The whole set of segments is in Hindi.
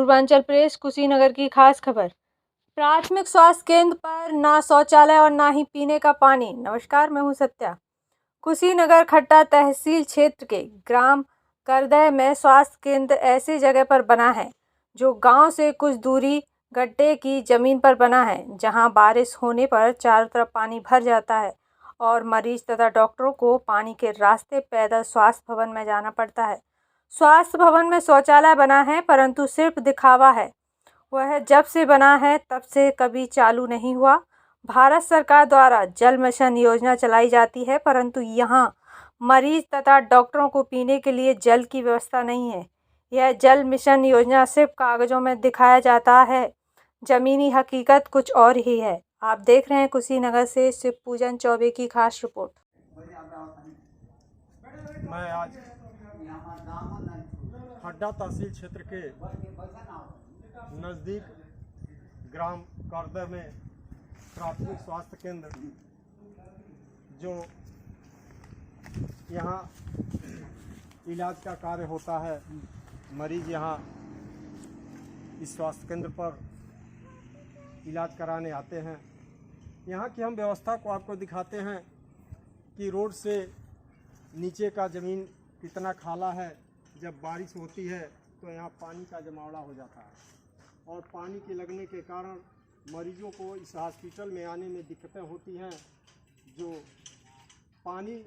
पूर्वांचल प्रेस कुशीनगर की खास खबर। प्राथमिक स्वास्थ्य केंद्र पर ना शौचालय और ना ही पीने का पानी। नमस्कार, मैं हूं सत्या। कुशीनगर खट्टा तहसील क्षेत्र के ग्राम करदह में स्वास्थ्य केंद्र ऐसी जगह पर बना है जो गांव से कुछ दूरी गड्ढे की जमीन पर बना है, जहां बारिश होने पर चारों तरफ पानी भर जाता है और मरीज तथा डॉक्टरों को पानी के रास्ते पैदल स्वास्थ्य भवन में जाना पड़ता है। स्वास्थ्य भवन में शौचालय बना है, परंतु सिर्फ दिखावा है। वह जब से बना है तब से कभी चालू नहीं हुआ। भारत सरकार द्वारा जल मिशन योजना चलाई जाती है, परंतु यहाँ मरीज तथा डॉक्टरों को पीने के लिए जल की व्यवस्था नहीं है। यह जल मिशन योजना सिर्फ कागजों में दिखाया जाता है, जमीनी हकीकत कुछ और ही है। आप देख रहे हैं कुशीनगर से शिव पूजन चौबे की खास रिपोर्ट। मैं आज खड्डा तहसील क्षेत्र के नज़दीक ग्राम करदह में प्राथमिक स्वास्थ्य केंद्र, जो यहाँ इलाज का कार्य होता है, मरीज यहाँ इस स्वास्थ्य केंद्र पर इलाज कराने आते हैं। यहाँ की हम व्यवस्था को आपको दिखाते हैं कि रोड से नीचे का ज़मीन कितना खाला है। जब बारिश होती है तो यहाँ पानी का जमावड़ा हो जाता है और पानी के लगने के कारण मरीजों को इस हॉस्पिटल में आने में दिक्कतें होती हैं। जो पानी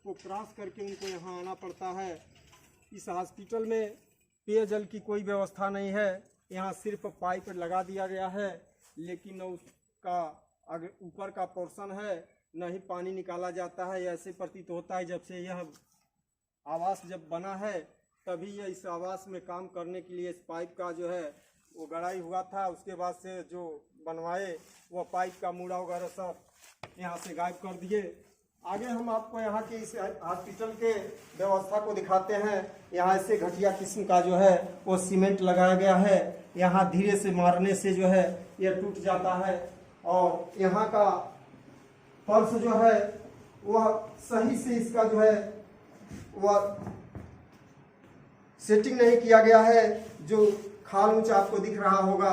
को क्रॉस करके उनको यहाँ आना पड़ता है। इस हॉस्पिटल में पेयजल की कोई व्यवस्था नहीं है। यहाँ सिर्फ पाइप लगा दिया गया है, लेकिन उसका अगर ऊपर का पोर्शन है नहीं पानी निकाला जाता है। ऐसे प्रतीत होता है जब से यह आवास जब बना है तभी यह इस आवास में काम करने के लिए इस पाइप का जो है वो गड़ाई हुआ था। उसके बाद से जो बनवाए वो पाइप का मूड़ा वगैरह सब यहाँ से गायब कर दिए। आगे हम आपको यहाँ के इस हॉस्पिटल के व्यवस्था को दिखाते हैं। यहाँ ऐसे घटिया किस्म का जो है वो सीमेंट लगाया गया है। यहाँ धीरे से मारने से जो है यह टूट जाता है और यहाँ का फर्श जो है वह सही से इसका जो है वह सेटिंग नहीं किया गया है। जो खाल ऊंचा आपको दिख रहा होगा,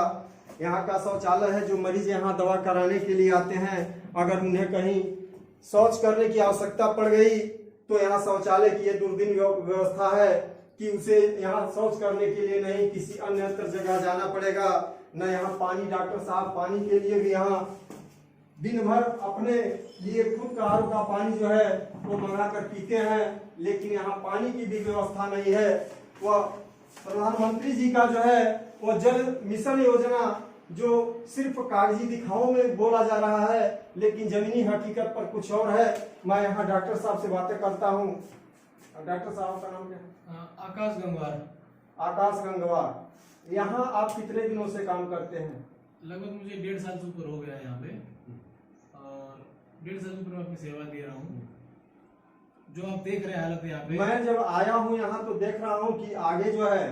यहाँ का शौचालय है। जो मरीज यहाँ दवा कराने के लिए आते हैं, अगर उन्हें कहीं शौच करने की आवश्यकता पड़ गई तो यहाँ शौचालय की यह दुर्दिन व्यवस्था है कि उसे यहाँ शौच करने के लिए नहीं किसी अन्य जगह जाना पड़ेगा। न यहाँ पानी, डॉक्टर साहब पानी के लिए भी यहाँ दिन भर अपने लिए खुद का आर का पानी जो है वो मंगा कर पीते हैं, लेकिन यहाँ पानी की भी व्यवस्था नहीं है। वह प्रधानमंत्री जी का जो है वो जल मिशन योजना जो सिर्फ कागजी दिखावों में बोला जा रहा है, लेकिन जमीनी हकीकत पर कुछ और है। मैं यहाँ डॉक्टर साहब से बातें करता हूँ। डॉक्टर साहब का नाम क्या? आकाश गंगवार। आकाश गंगवार। यहाँ आप कितने दिनों से काम करते हैं? लगभग मुझे 1.5 साल से ऊपर हो गया है यहाँ पे, और 1.5 साल से ऊपर मैं अपनी सेवा दे रहा हूँ। जो आप देख रहे हैं हालत यहाँ पे, मैं जब आया हूँ यहाँ तो देख रहा हूँ कि आगे जो है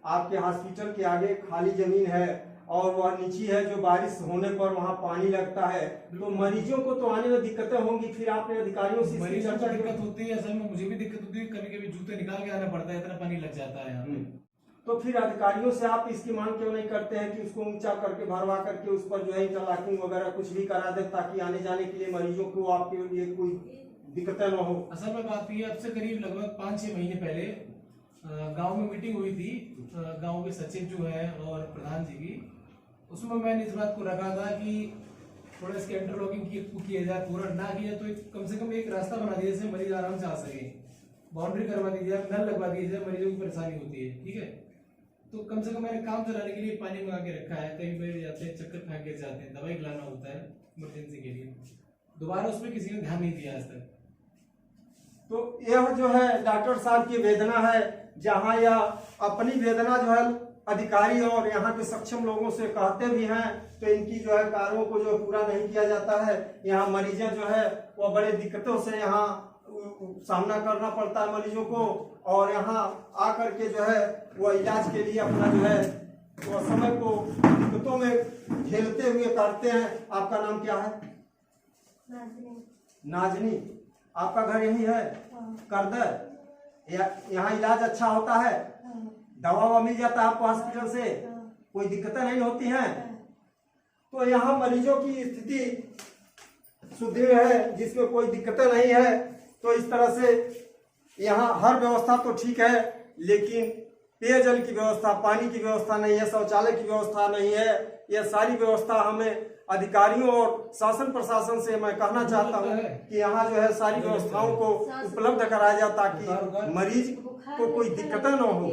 आपके हॉस्पिटल के आगे खाली जमीन है और वह नीची है। जो बारिश होने पर वहाँ पानी लगता है तो मरीजों को तो आने में दिक्कतें होंगी। फिर आपने अधिकारियों से मरीजों को दिक्कत होती है, असल में मुझे भी दिक्कत होती है। कभी कभी जूते निकाल के आना पड़ता है, इतना पानी लग जाता है यहाँ पे। तो फिर अधिकारियों से आप इसकी मांग क्यों नहीं करते हैं कि उसको ऊंचा करके भरवा करके उस पर जो है इंटरलॉकिंग वगैरह कुछ भी करा दे, ताकि आने जाने के लिए मरीजों को आपके लिए कोई दिक्कतें न हो? असल में बात ये, अब से करीब लगभग 5-6 महीने पहले गांव में मीटिंग हुई थी, गांव के सचिव जो है और प्रधान जी की। उसमें मैंने इस बात को रखा था कि थोड़ा इसके इंटरलॉकिंग किया जाए, पूरा ना किया तो कम से कम एक रास्ता बना दिया जिससे मरीज आराम से आ सके। बाउंड्री करवा दी जाए, नल लगवा दी जाए, मरीजों की परेशानी होती है। ठीक है, तो कम से कम मैंने काम चलाने के लिए पानी मंगा के रखा है। कई बार जाते हैं, चक्कर खा के जाते हैं, दवाई खिलाना होता है इमरजेंसी के लिए। दोबारा उसमें किसी ने ध्यान नहीं दिया आज तक। तो यह जो है डॉक्टर साहब की वेदना है, जहाँ यह अपनी वेदना जो है अधिकारी और यहाँ के सक्षम लोगों से कहते भी हैं, तो इनकी जो है कार्यों को जो पूरा नहीं किया जाता है। यहाँ मरीजें जो है वो बड़े दिक्कतों से यहाँ सामना करना पड़ता है मरीजों को, और यहाँ आकर के जो है वो इलाज के लिए अपना जो है वो समय को दिक्कतों में झेलते हुए काटते हैं। आपका नाम क्या है? नाजनी। आपका घर यही है करदह? यहाँ इलाज अच्छा होता है? दवा ववा मिल जाता है आपको हॉस्पिटल से, कोई दिक्कतें नहीं होती हैं। तो यहाँ मरीजों की स्थिति सुदृढ़ है, जिसमें कोई दिक्कतें नहीं है। तो इस तरह से यहाँ हर व्यवस्था तो ठीक है, लेकिन पेयजल की व्यवस्था, पानी की व्यवस्था नहीं है, शौचालय की व्यवस्था नहीं है। यह सारी व्यवस्था हमें अधिकारियों और शासन प्रशासन से मैं कहना चाहता हूँ कि यहाँ जो है सारी व्यवस्थाओं को उपलब्ध कराया जाए, ताकि मरीज को कोई दिक्कतें न हो।